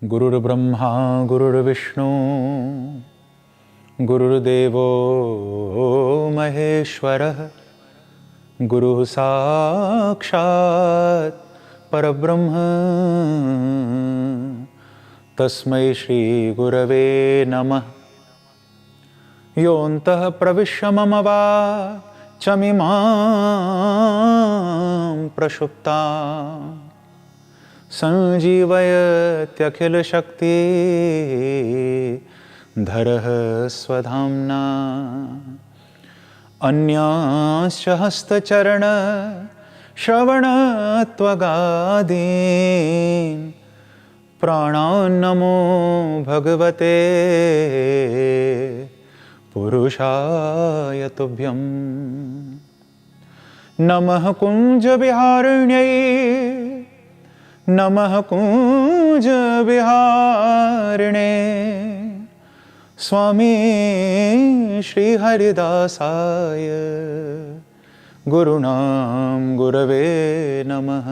गुरुर्ब्रह्मा गुरुर्विष्णु गुरुर्देवो महेश्वरः गुरुः साक्षात् परब्रह्म तस्मै श्री गुरवे नमः। योऽन्तः प्रविश्य मम वाचमिमां प्रसुप्तां संजीवयत्यखिलशक्तिधरः स्वधाम्ना। अन्यांश्च हस्तचरण श्रवणत्वगादीन् प्राणान्नमो भगवते पुरुषाय तुभ्यं। नमः कुञ्जविहारिण्यै नमः कुञ्जविहारिणे स्वामी श्रीहरिदासाय गुरुणां गुरवे नमः।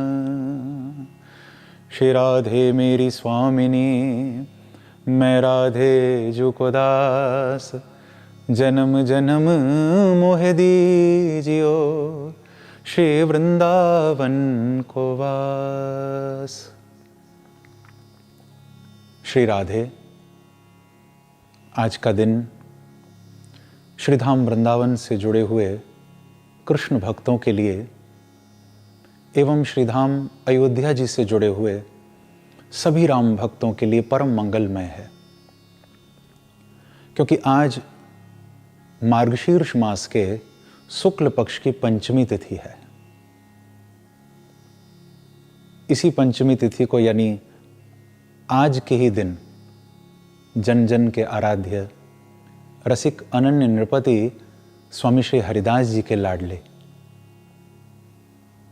श्री राधे मेरी स्वामिनी मैं राधे जुको दास जन्म जन्म मोह दीजियो श्री वृंदावन को वास। श्री राधे। आज का दिन श्रीधाम वृंदावन से जुड़े हुए कृष्ण भक्तों के लिए एवं श्रीधाम अयोध्या जी से जुड़े हुए सभी राम भक्तों के लिए परम मंगलमय है, क्योंकि आज मार्गशीर्ष मास के शुक्ल पक्ष की पंचमी तिथि है। इसी पंचमी तिथि को यानी आज के ही दिन जन जन के आराध्य रसिक अनन्य नृपति स्वामी श्री हरिदास जी के लाडले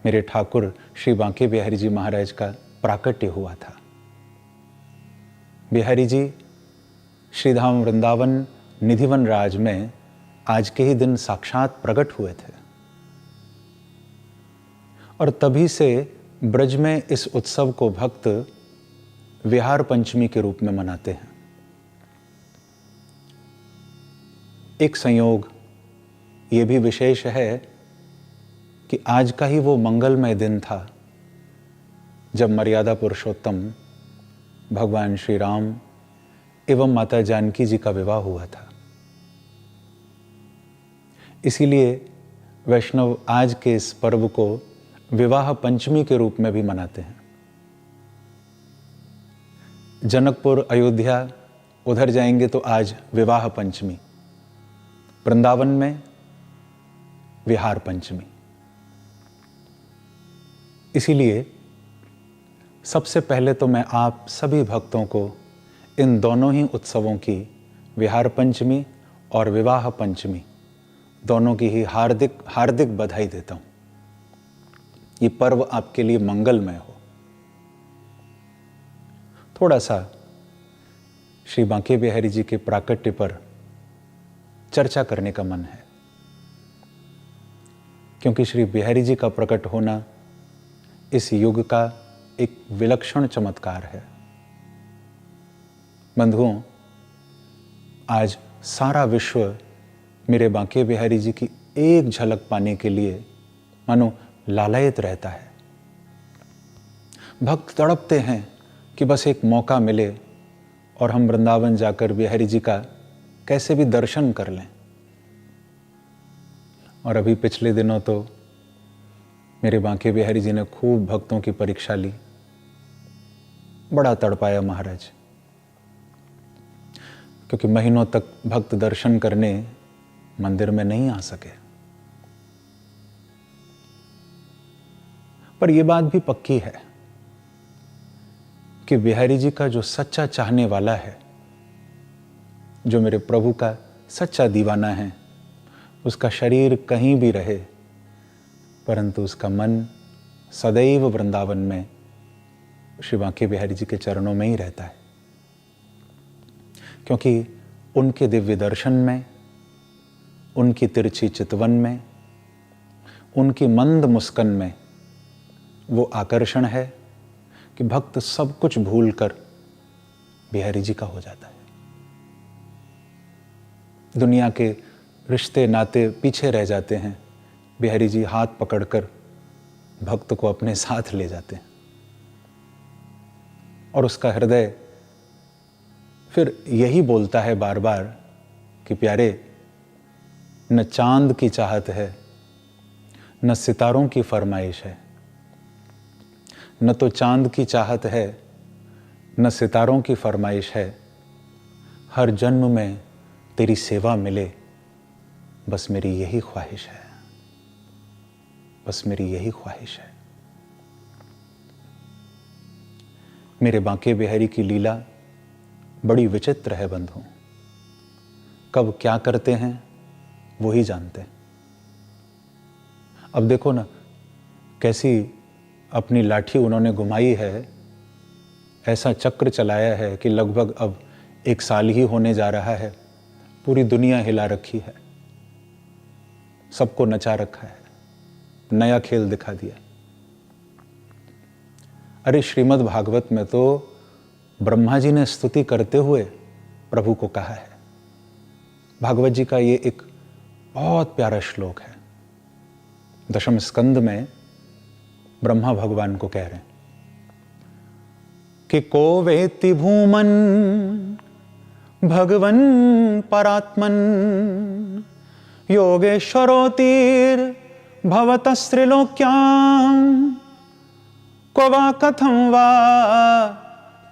मेरे ठाकुर श्री बांके बिहारी जी महाराज का प्राकट्य हुआ था। बिहारी जी श्रीधाम वृंदावन निधिवन राज में आज के ही दिन साक्षात प्रकट हुए थे और तभी से ब्रज में इस उत्सव को भक्त विहार पंचमी के रूप में मनाते हैं। एक संयोग ये भी विशेष है कि आज का ही वो मंगलमय दिन था जब मर्यादा पुरुषोत्तम भगवान श्री राम एवं माता जानकी जी का विवाह हुआ था। इसीलिए वैष्णव आज के इस पर्व को विवाह पंचमी के रूप में भी मनाते हैं। जनकपुर अयोध्या उधर जाएंगे तो आज विवाह पंचमी, वृंदावन में विहार पंचमी। इसीलिए सबसे पहले तो मैं आप सभी भक्तों को इन दोनों ही उत्सवों की, विहार पंचमी और विवाह पंचमी, दोनों की ही हार्दिक हार्दिक बधाई देता हूं। ये पर्व आपके लिए मंगलमय हो। थोड़ा सा श्री बांके बिहारी जी के प्राकट्य पर चर्चा करने का मन है, क्योंकि श्री बिहारी जी का प्रकट होना इस युग का एक विलक्षण चमत्कार है। बंधुओं, आज सारा विश्व मेरे बांके बिहारी जी की एक झलक पाने के लिए मानो लालायित रहता है। भक्त तड़पते हैं कि बस एक मौका मिले और हम वृंदावन जाकर बिहारी जी का कैसे भी दर्शन कर लें। और अभी पिछले दिनों तो मेरे बांके बिहारी जी ने खूब भक्तों की परीक्षा ली, बड़ा तड़पाया महाराज, क्योंकि महीनों तक भक्त दर्शन करने मंदिर में नहीं आ सके। पर यह बात भी पक्की है कि बिहारी जी का जो सच्चा चाहने वाला है, जो मेरे प्रभु का सच्चा दीवाना है, उसका शरीर कहीं भी रहे परंतु उसका मन सदैव वृंदावन में श्री बांके बिहारी जी के चरणों में ही रहता है। क्योंकि उनके दिव्य दर्शन में, उनकी तिरछी चितवन में, उनकी मंद मुस्कान में वो आकर्षण है कि भक्त सब कुछ भूलकर बिहारी जी का हो जाता है। दुनिया के रिश्ते नाते पीछे रह जाते हैं, बिहारी जी हाथ पकड़कर भक्त को अपने साथ ले जाते हैं और उसका हृदय फिर यही बोलता है बार बार कि प्यारे, न चांद की चाहत है, न सितारों की फरमाइश है, न तो चांद की चाहत है, न सितारों की फरमाइश है, हर जन्म में तेरी सेवा मिले, बस मेरी यही ख्वाहिश है, बस मेरी यही ख्वाहिश है। मेरे बांके बिहारी की लीला बड़ी विचित्र है बंधु। कब क्या करते हैं वो ही जानते हैं। अब देखो ना, कैसी अपनी लाठी उन्होंने घुमाई है, ऐसा चक्र चलाया है कि लगभग अब 1 साल ही होने जा रहा है, पूरी दुनिया हिला रखी है, सबको नचा रखा है, नया खेल दिखा दिया। अरे श्रीमद् भागवत में तो ब्रह्मा जी ने स्तुति करते हुए प्रभु को कहा है। भागवत जी का ये एक बहुत प्यारा श्लोक है। दशम स्कंद में ब्रह्मा भगवान को कह रहे हैं कि को वेत्ति भूमन भगवन परात्मन योगेश्वरोतिर भवतस्त्रिलोक्यां को वा कथं वा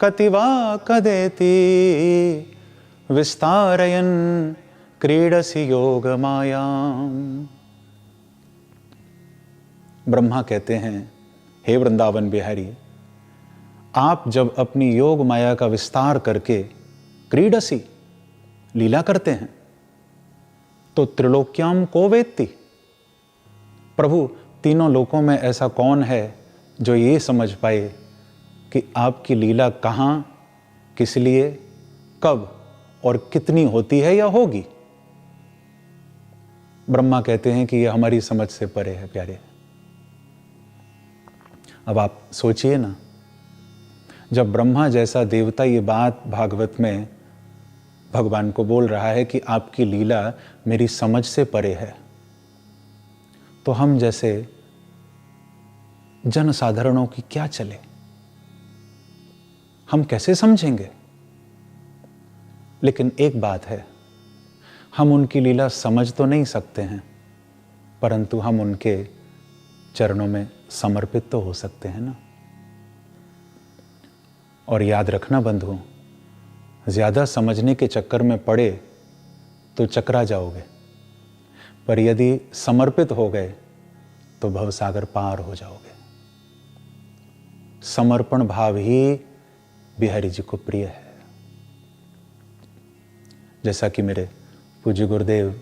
कति वा कदेति विस्तारयन् क्रीडसि योग मायाम। ब्रह्मा कहते हैं, हे वृंदावन बिहारी, आप जब अपनी योग माया का विस्तार करके क्रीडसी लीला करते हैं तो त्रिलोक्याम को वेत्ति, प्रभु तीनों लोकों में ऐसा कौन है जो ये समझ पाए कि आपकी लीला कहां, किस लिए, कब और कितनी होती है या होगी। ब्रह्मा कहते हैं कि यह हमारी समझ से परे है प्यारे। अब आप सोचिए ना, जब ब्रह्मा जैसा देवता ये बात भागवत में भगवान को बोल रहा है कि आपकी लीला मेरी समझ से परे है, तो हम जैसे जनसाधारणों की क्या चले, हम कैसे समझेंगे। लेकिन एक बात है, हम उनकी लीला समझ तो नहीं सकते हैं, परंतु हम उनके चरणों में समर्पित तो हो सकते हैं ना। और याद रखना बंधुओं, ज्यादा समझने के चक्कर में पड़े तो चकरा जाओगे, पर यदि समर्पित हो गए तो भवसागर पार हो जाओगे। समर्पण भाव ही बिहारी जी को प्रिय है। जैसा कि मेरे पूज्य गुरुदेव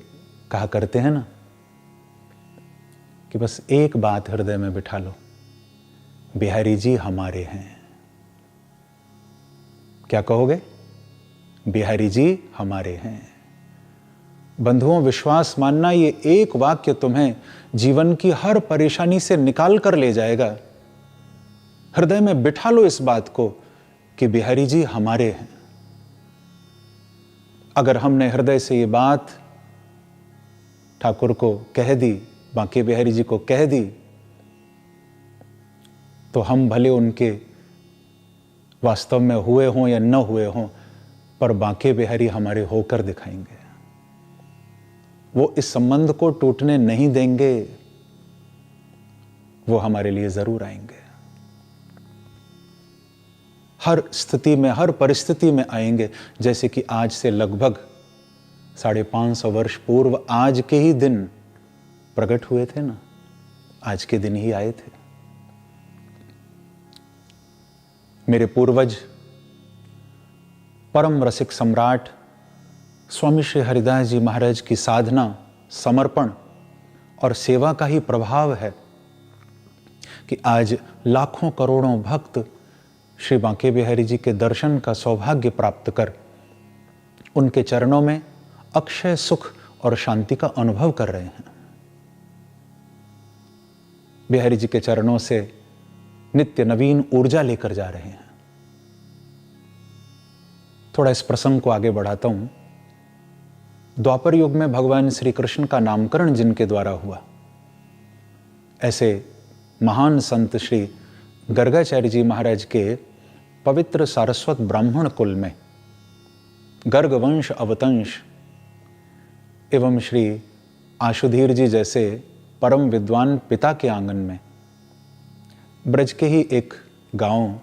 कहा करते हैं ना कि बस एक बात हृदय में बिठा लो, बिहारी जी हमारे हैं। क्या कहोगे? बिहारी जी हमारे हैं। बंधुओं, विश्वास मानना, ये एक वाक्य तुम्हें जीवन की हर परेशानी से निकाल कर ले जाएगा। हृदय में बिठा लो इस बात को कि बिहारी जी हमारे हैं। अगर हमने हृदय से ये बात ठाकुर को कह दी, बांके बिहारी जी को कह दी, तो हम भले उनके वास्तव में हुए हों या न हुए हों, पर बांके बिहारी हमारे होकर दिखाएंगे। वो इस संबंध को टूटने नहीं देंगे, वो हमारे लिए जरूर आएंगे। हर स्थिति में, हर परिस्थिति में आएंगे। जैसे कि आज से लगभग 550 वर्ष पूर्व आज के ही दिन प्रकट हुए थे ना, आज के दिन ही आए थे। मेरे पूर्वज परम रसिक सम्राट स्वामी श्री हरिदास जी महाराज की साधना, समर्पण और सेवा का ही प्रभाव है कि आज लाखों करोड़ों भक्त श्री बांके बिहारी जी के दर्शन का सौभाग्य प्राप्त कर उनके चरणों में अक्षय सुख और शांति का अनुभव कर रहे हैं। बिहारी जी के चरणों से नित्य नवीन ऊर्जा लेकर जा रहे हैं। थोड़ा इस प्रसंग को आगे बढ़ाता हूं। द्वापर युग में भगवान श्री कृष्ण का नामकरण जिनके द्वारा हुआ, ऐसे महान संत श्री गर्गाचार्य जी महाराज के पवित्र सारस्वत ब्राह्मण कुल में गर्ग वंश अवतंश एवं श्री आशुधीर जी जैसे परम विद्वान पिता के आंगन में ब्रज के ही एक गांव,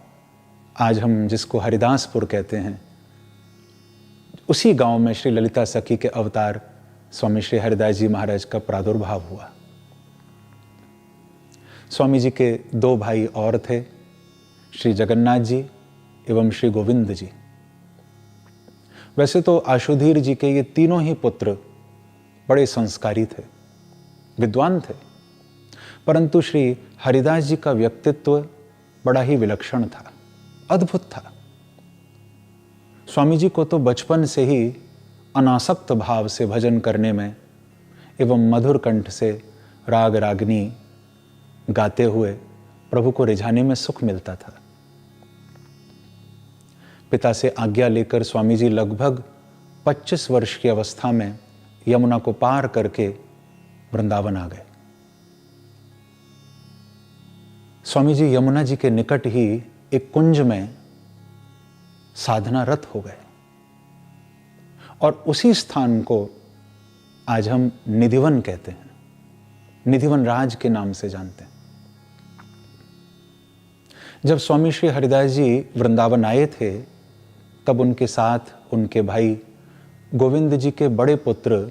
आज हम जिसको हरिदासपुर कहते हैं, उसी गांव में श्री ललिता सखी के अवतार स्वामी श्री हरिदास जी महाराज का प्रादुर्भाव हुआ। स्वामी जी के दो भाई और थे, श्री जगन्नाथ जी एवं श्री गोविंद जी। वैसे तो आशुधीर जी के ये तीनों ही पुत्र बड़े संस्कारी थे, विद्वान थे, परंतु श्री हरिदास जी का व्यक्तित्व बड़ा ही विलक्षण था, अद्भुत था। स्वामी जी को तो बचपन से ही अनासक्त भाव से भजन करने में एवं मधुर कंठ से राग रागनी गाते हुए प्रभु को रिझाने में सुख मिलता था। पिता से आज्ञा लेकर स्वामी जी लगभग 25 वर्ष की अवस्था में यमुना को पार करके वृंदावन आ गए। स्वामी जी यमुना जी के निकट ही एक कुंज में साधनारत हो गए और उसी स्थान को आज हम निधिवन कहते हैं, निधिवन राज के नाम से जानते हैं। जब स्वामी श्री हरिदास जी वृंदावन आए थे, तब उनके साथ उनके भाई गोविंद जी के बड़े पुत्र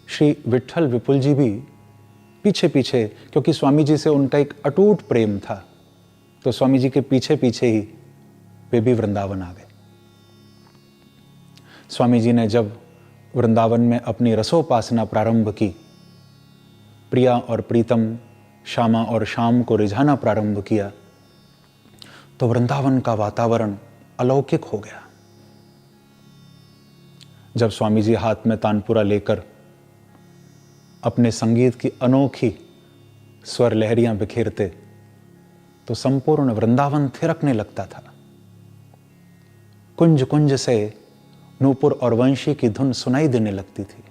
श्री विट्ठल विपुल जी भी पीछे पीछे, क्योंकि स्वामी जी से उनका एक अटूट प्रेम था, तो स्वामी जी के पीछे पीछे ही वे भी वृंदावन आ गए। स्वामी जी ने जब वृंदावन में अपनी रसोपासना प्रारंभ की, प्रिया और प्रीतम, श्यामा और श्याम को रिझाना प्रारंभ किया, तो वृंदावन का वातावरण अलौकिक हो गया। जब स्वामी जी हाथ में तानपुरा लेकर अपने संगीत की अनोखी स्वर लहरियां बिखेरते, तो संपूर्ण वृंदावन थिरकने लगता था। कुंज कुंज से नूपुर और वंशी की धुन सुनाई देने लगती थी,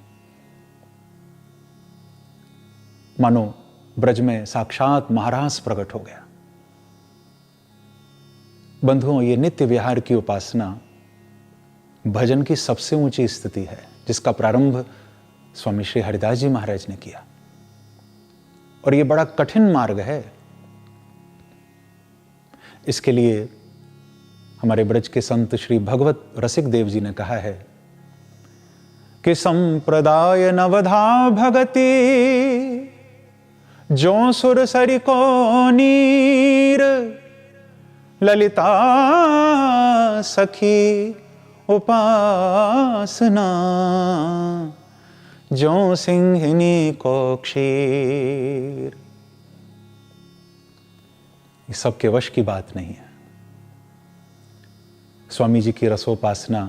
मानो ब्रज में साक्षात महाराज प्रकट हो गया। बंधुओं, ये नित्य विहार की उपासना भजन की सबसे ऊंची स्थिति है, जिसका प्रारंभ स्वामी श्री हरिदास जी महाराज ने किया, और यह बड़ा कठिन मार्ग है। इसके लिए हमारे ब्रज के संत श्री भगवत रसिक देव जी ने कहा है कि संप्रदाय नवधा भगति जो सुर सरि को नीर, ललिता सखी उपासना जो सिंहिनी को क्षीर। ये सबके वश की बात नहीं है। स्वामी जी की रसोपासना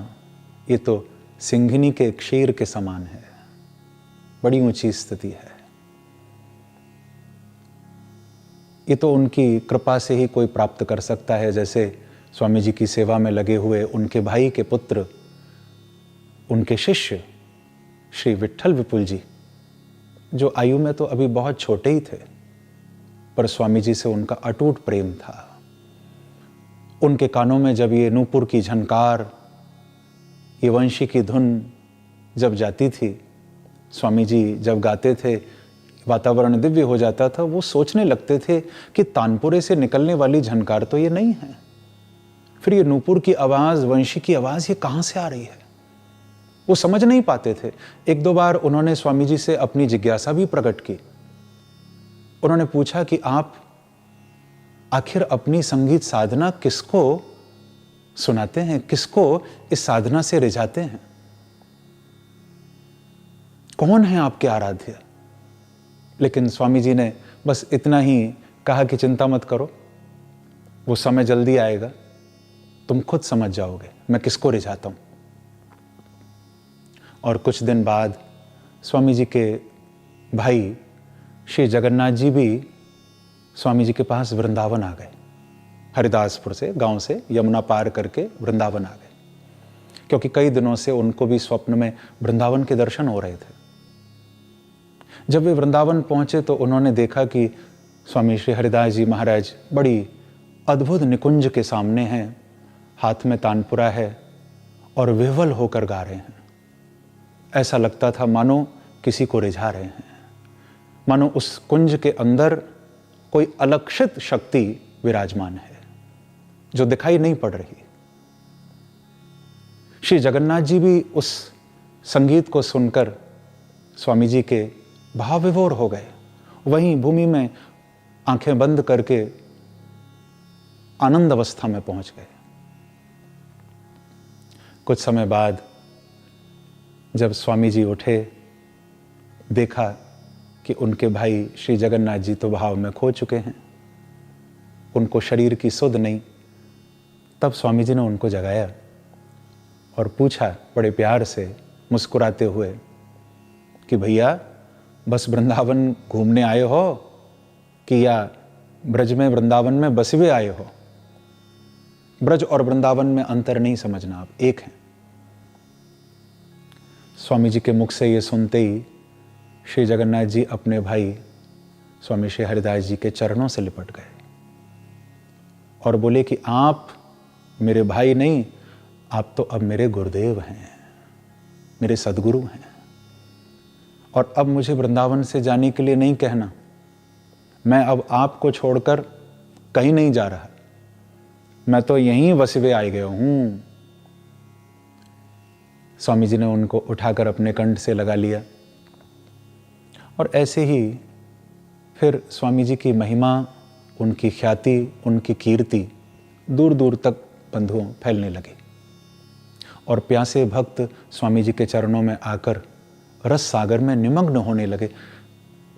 ये तो सिंहिनी के क्षीर के समान है, बड़ी ऊंची स्थिति है। ये तो उनकी कृपा से ही कोई प्राप्त कर सकता है, जैसे स्वामी जी की सेवा में लगे हुए उनके भाई के पुत्र, उनके शिष्य श्री विट्ठल विपुल जी, जो आयु में तो अभी बहुत छोटे ही थे, पर स्वामी जी से उनका अटूट प्रेम था। उनके कानों में जब ये नूपुर की झनकार, ये वंशी की धुन जब जाती थी, स्वामी जी जब गाते थे, वातावरण दिव्य हो जाता था। वो सोचने लगते थे कि तानपुरे से निकलने वाली झनकार तो ये नहीं है, फिर ये नूपुर की आवाज़, वंशी की आवाज़ ये कहाँ से आ रही है। वो समझ नहीं पाते थे। एक दो बार उन्होंने स्वामी जी से अपनी जिज्ञासा भी प्रकट की। उन्होंने पूछा कि आप आखिर अपनी संगीत साधना किसको सुनाते हैं, किसको इस साधना से रिझाते हैं, कौन है आपके आराध्य। लेकिन स्वामी जी ने बस इतना ही कहा कि चिंता मत करो, वो समय जल्दी आएगा, तुम खुद समझ जाओगे मैं किसको रिझाता हूं। और कुछ दिन बाद स्वामी जी के भाई श्री जगन्नाथ जी भी स्वामी जी के पास वृंदावन आ गए। हरिदासपुर से, गांव से यमुना पार करके वृंदावन आ गए। क्योंकि कई दिनों से उनको भी स्वप्न में वृंदावन के दर्शन हो रहे थे। जब वे वृंदावन पहुंचे तो उन्होंने देखा कि स्वामी श्री हरिदास जी महाराज बड़ी अद्भुत निकुंज के सामने हैं, हाथ में तानपुरा है और विह्वल होकर गा रहे हैं। ऐसा लगता था मानो किसी को रिझा रहे हैं, मानो उस कुंज के अंदर कोई अलक्षित शक्ति विराजमान है जो दिखाई नहीं पड़ रही। श्री जगन्नाथ जी भी उस संगीत को सुनकर स्वामी जी के भाव विभोर हो गए। वहीं भूमि में आंखें बंद करके आनंद अवस्था में पहुंच गए। कुछ समय बाद जब स्वामी जी उठे, देखा कि उनके भाई श्री जगन्नाथ जी तो भाव में खो चुके हैं, उनको शरीर की सुध नहीं। तब स्वामी जी ने उनको जगाया और पूछा बड़े प्यार से, मुस्कुराते हुए कि भैया बस वृंदावन घूमने आए हो कि या ब्रज में वृंदावन में बस भी आए हो? ब्रज और वृंदावन में अंतर नहीं समझना, आप एक हैं। स्वामी जी के मुख से ये सुनते ही श्री जगन्नाथ जी अपने भाई स्वामी श्री हरिदास जी के चरणों से लिपट गए और बोले कि आप मेरे भाई नहीं, आप तो अब मेरे गुरुदेव हैं, मेरे सदगुरु हैं। और अब मुझे वृंदावन से जाने के लिए नहीं कहना, मैं अब आपको छोड़कर कहीं नहीं जा रहा, मैं तो यहीं वसवे आ गया हूं। स्वामी जी ने उनको उठाकर अपने कंठ से लगा लिया और ऐसे ही फिर स्वामी जी की महिमा, उनकी ख्याति, उनकी कीर्ति दूर दूर तक बंधुओं फैलने लगी और प्यासे भक्त स्वामी जी के चरणों में आकर रस सागर में निमग्न होने लगे।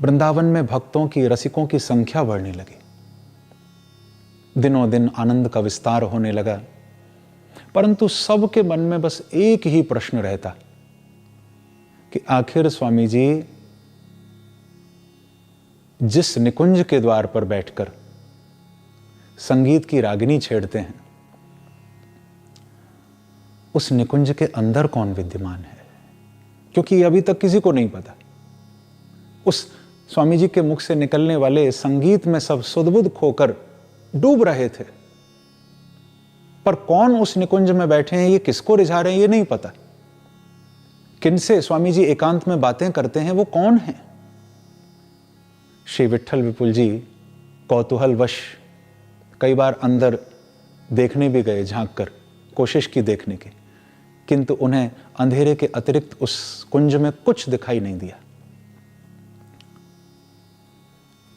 वृंदावन में भक्तों की, रसिकों की संख्या बढ़ने लगी। दिनों दिन आनंद का विस्तार होने लगा, परंतु सबके मन में बस एक ही प्रश्न रहता कि आखिर स्वामी जी जिस निकुंज के द्वार पर बैठकर संगीत की रागिनी छेड़ते हैं, उस निकुंज के अंदर कौन विद्यमान है? क्योंकि अभी तक किसी को नहीं पता। उस स्वामी जी के मुख से निकलने वाले संगीत में सब सुध-बुध खोकर डूब रहे थे, पर कौन उस निकुंज में बैठे हैं, ये किसको रिझा रहे हैं, ये नहीं पता। किनसे स्वामी जी एकांत में बातें करते हैं, वो कौन है? श्री विट्ठल विपुल जी कौतूहलवश कई बार अंदर देखने भी गए, झांक कर कोशिश की देखने की, किंतु उन्हें अंधेरे के अतिरिक्त उस कुंज में कुछ दिखाई नहीं दिया।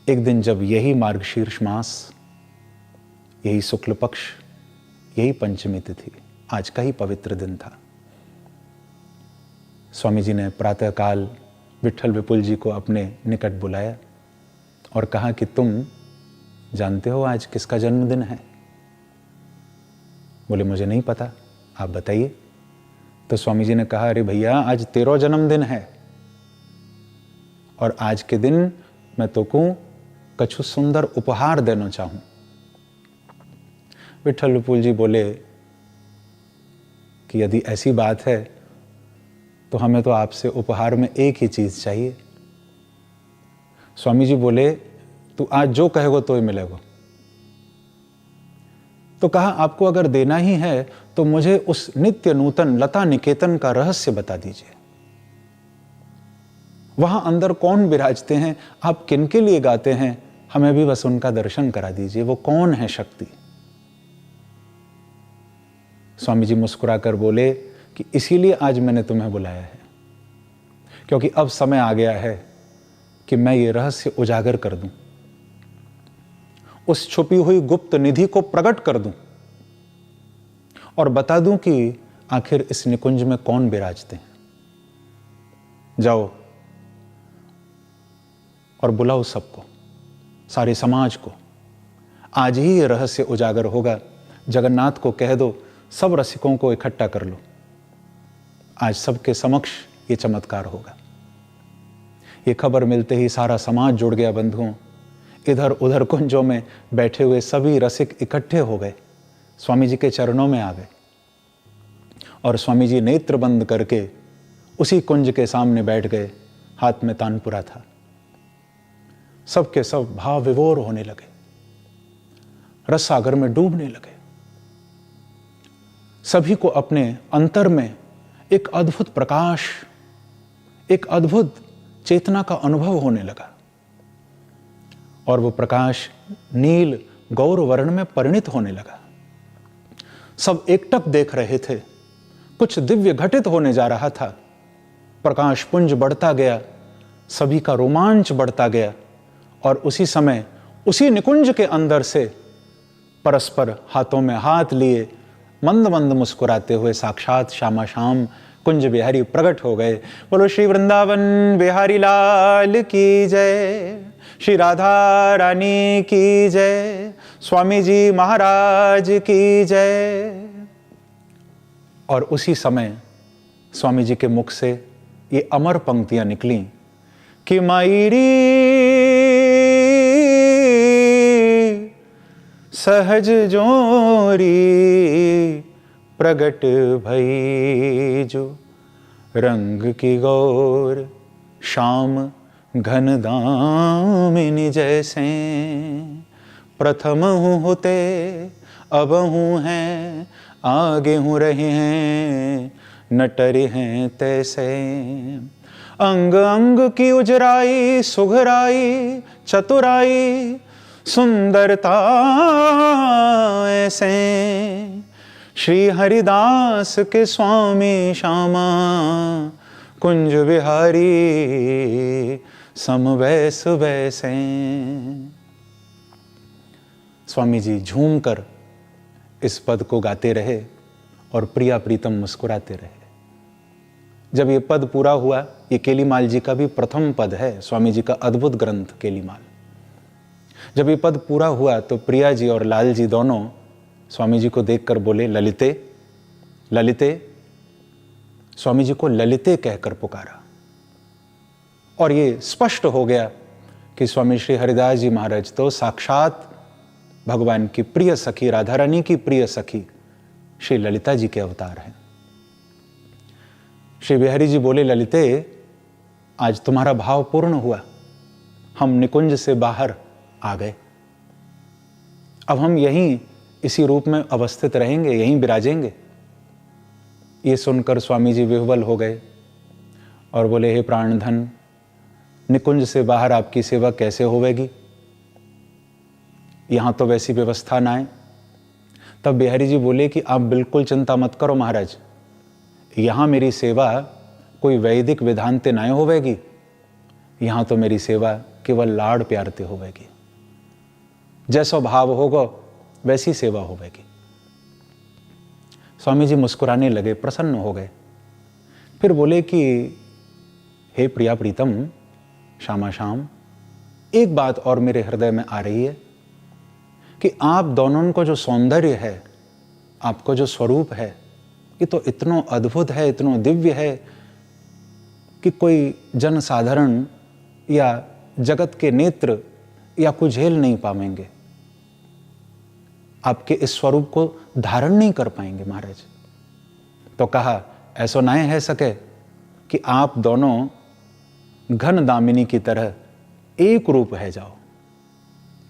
एक दिन जब यही मार्गशीर्ष मास, यही शुक्ल पक्ष, यही पंचमी तिथि, आज का ही पवित्र दिन था, स्वामी जी ने प्रातःकाल विट्ठल विपुल जी को अपने निकट बुलाया और कहा कि तुम जानते हो आज किसका जन्मदिन है? बोले मुझे नहीं पता, आप बताइए। तो स्वामी जी ने कहा, अरे भैया आज तेरा जन्मदिन है और आज के दिन मैं तुमको कछु सुंदर उपहार देना चाहूं। विट्ठल विपुल जी बोले कि यदि ऐसी बात है तो हमें तो आपसे उपहार में एक ही चीज चाहिए। स्वामी जी बोले, तू आज जो कहेगो तो ही मिलेगा। तो कहा, आपको अगर देना ही है तो मुझे उस नित्य नूतन लता निकेतन का रहस्य बता दीजिए। वहां अंदर कौन विराजते हैं, आप किनके लिए गाते हैं, हमें भी बस उनका दर्शन करा दीजिए। वो कौन है शक्ति? स्वामी जी मुस्कुराकर बोले कि इसीलिए आज मैंने तुम्हें बुलाया है, क्योंकि अब समय आ गया है कि मैं ये रहस्य उजागर कर दूं, उस छुपी हुई गुप्त निधि को प्रकट कर दूं और बता दूं कि आखिर इस निकुंज में कौन विराजते हैं। जाओ और बुलाओ सबको, सारे समाज को। आज ही ये रहस्य उजागर होगा। जगन्नाथ को कह दो, सब रसिकों को इकट्ठा कर लो। आज सबके समक्ष ये चमत्कार होगा। ये खबर मिलते ही सारा समाज जुड़ गया बंधुओं। इधर उधर कुंजों में बैठे हुए सभी रसिक इकट्ठे हो गए, स्वामी जी के चरणों में आ गए और स्वामी जी नेत्र बंद करके उसी कुंज के सामने बैठ गए। हाथ में तानपुरा था। सबके सब भाव विभोर होने लगे, रस सागर में डूबने लगे। सभी को अपने अंतर में एक अद्भुत प्रकाश, एक अद्भुत चेतना का अनुभव होने लगा और वो प्रकाश नील गौर वर्ण में परिणित होने लगा। सब एकटक देख रहे थे। कुछ दिव्य घटित होने जा रहा था। प्रकाश पुंज बढ़ता गया, सभी का रोमांच बढ़ता गया और उसी समय उसी निकुंज के अंदर से परस्पर हाथों में हाथ लिए मंद मंद मुस्कुराते हुए साक्षात श्यामा श्याम कुंज बिहारी प्रकट हो गए। बोलो श्री वृंदावन बिहारी लाल की जय, श्री राधा रानी की जय, स्वामी जी महाराज की जय। और उसी समय स्वामी जी के मुख से ये अमर पंक्तियां निकली कि माईरी सहज जोरी प्रगट भई जो, रंग की गौर श्याम घन दामिनी जैसे, प्रथम हूँ होते अब हूँ हैं, आगे हूँ रहे हैं नटरे हैं तैसे। अंग अंग की उजराई सुघराई चतुराई सुंदरता ऐसे, श्री हरिदास के स्वामी श्यामा कुंज विहारी समवैस वैसे। स्वामी जी झूमकर इस पद को गाते रहे और प्रिया प्रीतम मुस्कुराते रहे। जब ये पद पूरा हुआ, ये केलीमाल जी का भी प्रथम पद है, स्वामी जी का अद्भुत ग्रंथ केलीमाल। जब ये पद पूरा हुआ तो प्रिया जी और लाल जी दोनों स्वामी जी को देखकर बोले, ललिते ललिते। स्वामी जी को ललिते कहकर पुकारा और ये स्पष्ट हो गया कि स्वामी श्री हरिदास जी महाराज तो साक्षात भगवान की प्रिय सखी, राधा रानी की प्रिय सखी श्री ललिता जी के अवतार हैं। श्री बिहारी जी बोले, ललिते आज तुम्हारा भाव पूर्ण हुआ, हम निकुंज से बाहर आ गए, अब हम यहीं इसी रूप में अवस्थित रहेंगे, यहीं विराजेंगे। ये सुनकर स्वामी जी विह्वल हो गए और बोले, हे प्राणधन, निकुंज से बाहर आपकी सेवा कैसे होवेगी, यहां तो वैसी व्यवस्था ना है। तब बिहारी जी बोले कि आप बिल्कुल चिंता मत करो महाराज, यहां मेरी सेवा कोई वैदिक विधानते न होवेगी, यहां तो मेरी सेवा केवल लाड़ प्यारते होवेगी, जैसा भाव होगा वैसी सेवा होवेगी। स्वामी जी मुस्कुराने लगे, प्रसन्न हो गए। फिर बोले कि हे प्रिया प्रीतम श्यामा श्याम, एक बात और मेरे हृदय में आ रही है कि आप दोनों को जो सौंदर्य है, आपको जो स्वरूप है, ये तो इतना अद्भुत है, इतना दिव्य है कि कोई जन साधारण या जगत के नेत्र या कुछ झेल नहीं पाएंगे, आपके इस स्वरूप को धारण नहीं कर पाएंगे महाराज। तो कहा, ऐसा नहीं है सके कि आप दोनों घन दामिनी की तरह एक रूप है जाओ,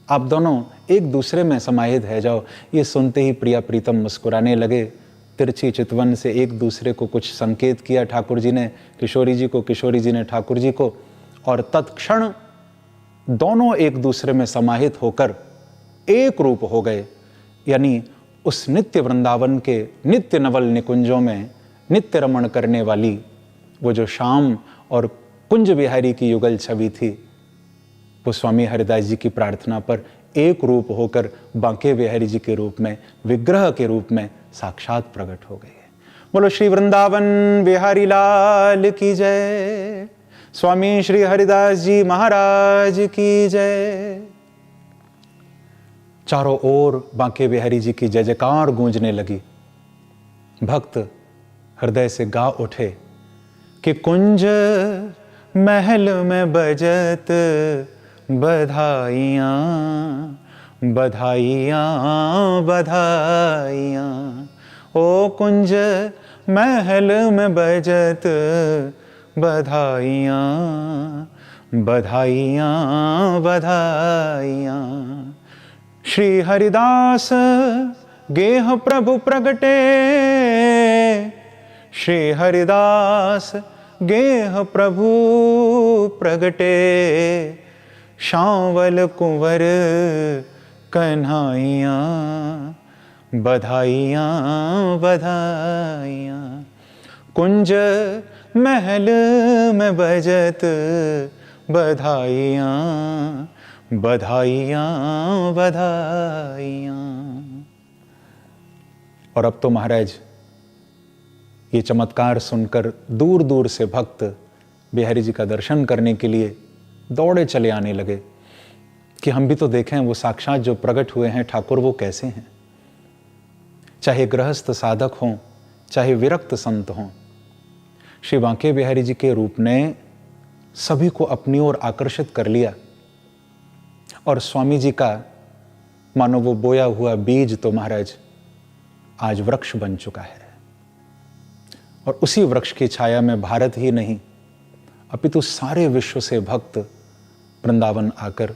आप दोनों एक दूसरे में समाहित है जाओ। ये सुनते ही प्रिया प्रीतम मुस्कुराने लगे। तिरछी चितवन से एक दूसरे को कुछ संकेत किया ठाकुर जी ने किशोरी जी को, किशोरी जी ने ठाकुर जी को, और तत्क्षण दोनों एक दूसरे में समाहित होकर एक रूप हो गए। यानी उस नित्य वृंदावन के नित्य नवल निकुंजों में नित्य रमण करने वाली वो जो श्याम और कुंज बिहारी की युगल छवि थी, वो स्वामी हरिदास जी की प्रार्थना पर एक रूप होकर बांके बिहारी जी के रूप में, विग्रह के रूप में साक्षात प्रकट हो गई है। बोलो श्री वृंदावन बिहारी लाल की जय, स्वामी श्री हरिदास जी महाराज की जय। चारों ओर बांके बिहारी जी की जय जयकार गूंजने लगी। भक्त हृदय से गा उठे कि कुंज महल में बजत बधाइयाँ बधाइयाँ बधाइयाँ, ओ कुंज महल में बजत बधाइयाँ, बधाइयाँ, बधाइयाँ। श्री हरिदास गेह प्रभु प्रगटे, श्री हरिदास गेह प्रभु प्रगटे। शांवल कुंवर कन्हैया, बधाइयाँ, बधाइयाँ। कुंज महल में बजत बधाइयाँ, बधाइयाँ, बधाइयाँ। और अब तो महाराज ये चमत्कार सुनकर दूर दूर से भक्त बिहारी जी का दर्शन करने के लिए दौड़े चले आने लगे कि हम भी तो देखें वो साक्षात जो प्रकट हुए हैं ठाकुर वो कैसे हैं। चाहे गृहस्थ साधक हों, चाहे विरक्त संत हों, श्री बांके बिहारी जी के रूप ने सभी को अपनी ओर आकर्षित कर लिया। और स्वामी जी का मानो वो बोया हुआ बीज तो महाराज आज वृक्ष बन चुका है। और उसी वृक्ष की छाया में भारत ही नहीं अपितु सारे विश्व से भक्त वृंदावन आकर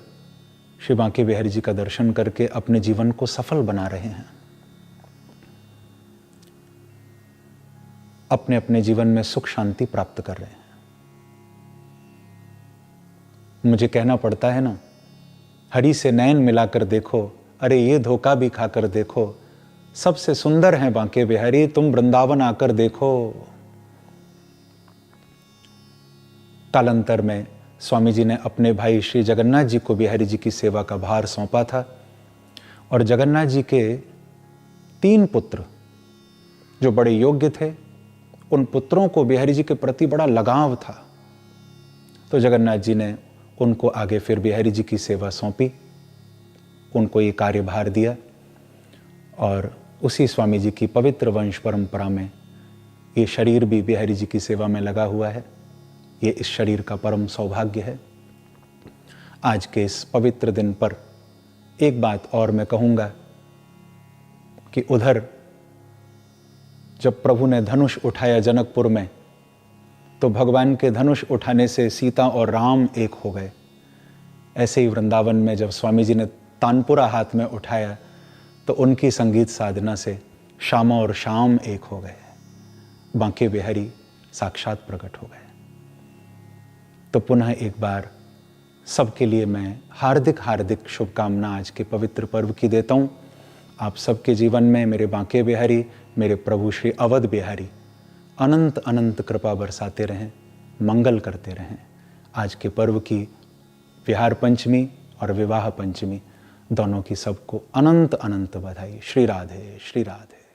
श्री बांके बिहारी जी का दर्शन करके अपने जीवन को सफल बना रहे हैं। अपने अपने जीवन में सुख शांति प्राप्त कर रहे हैं। मुझे कहना पड़ता है ना, हरि से नयन मिलाकर देखो, अरे ये धोखा भी खाकर देखो, सबसे सुंदर हैं बांके बिहारी, तुम वृंदावन आकर देखो। कालांतर में स्वामी जी ने अपने भाई श्री जगन्नाथ जी को बिहारी जी की सेवा का भार सौंपा था। और जगन्नाथ जी के 3 पुत्र जो बड़े योग्य थे, उन पुत्रों को बिहारी जी के प्रति बड़ा लगाव था। तो जगन्नाथ जी ने उनको आगे फिर बिहारी जी की सेवा सौंपी, उनको ये कार्यभार दिया। और उसी स्वामी जी की पवित्र वंश परंपरा में ये शरीर भी बिहारी जी की सेवा में लगा हुआ है। ये इस शरीर का परम सौभाग्य है। आज के इस पवित्र दिन पर एक बात और मैं कहूँगा कि उधर जब प्रभु ने धनुष उठाया जनकपुर में, तो भगवान के धनुष उठाने से सीता और राम एक हो गए। ऐसे ही वृंदावन में जब स्वामी जी ने तानपुरा हाथ में उठाया, तो उनकी संगीत साधना से श्यामा और श्याम एक हो गए। बांके बिहारी साक्षात प्रकट हो गए। तो पुनः एक बार सबके लिए मैं हार्दिक हार्दिक शुभकामना आज के पवित्र पर्व की देता हूँ। आप सबके जीवन में मेरे बांके बिहारी, मेरे प्रभु श्री अवध बिहारी अनंत अनंत कृपा बरसाते रहें, मंगल करते रहें। आज के पर्व की विहार पंचमी और विवाह पंचमी दोनों की सबको अनंत अनंत बधाई। श्री राधे, श्री राधे।